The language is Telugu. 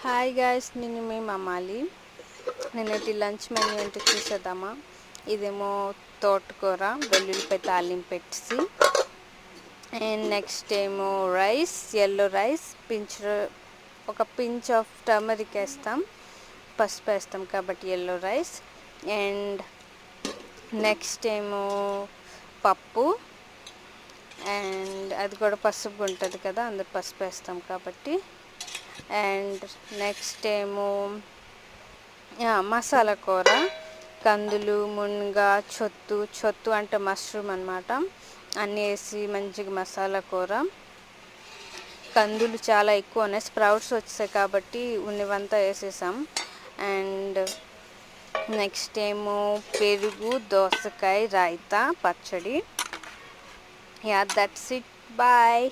హాయ్ గాయ్స్, నేను మీ మమాలి. నేనైతే లంచ్ మెన్యూ ఏంటో చూసేద్దామా. ఇదేమో తోటకూర వెల్లుల్లిపై తాలింపు పెట్టేసి, అండ్ నెక్స్ట్ ఏమో రైస్, ఎల్లో రైస్, ఒక పించ్ ఆఫ్ టర్మరిక్ వేస్తాం, పసుపు వేస్తాం కాబట్టి ఎల్లో రైస్. అండ్ నెక్స్ట్ ఏమో పప్పు, అండ్ అది కూడా పసుపు ఉంటుంది కదా, అందులో పసుపు వేస్తాం కాబట్టి. అండ్ నెక్స్ట్ ఏమో మసాలా కూర, కందులు, మునగ, చొత్తు అంటే మష్రూమ్ అనమాట, అన్నీ వేసి మంచిగా మసాలా కూర. కందులు చాలా ఎక్కువ ఉన్నాయి, స్ప్రౌట్స్ వచ్చాయి కాబట్టి ఉన్నవంతా వేసేసాం. అండ్ నెక్స్ట్ ఏమో పెరుగు, దోసకాయ, రైతా, పచ్చడి. Yeah, that's it. బాయ్.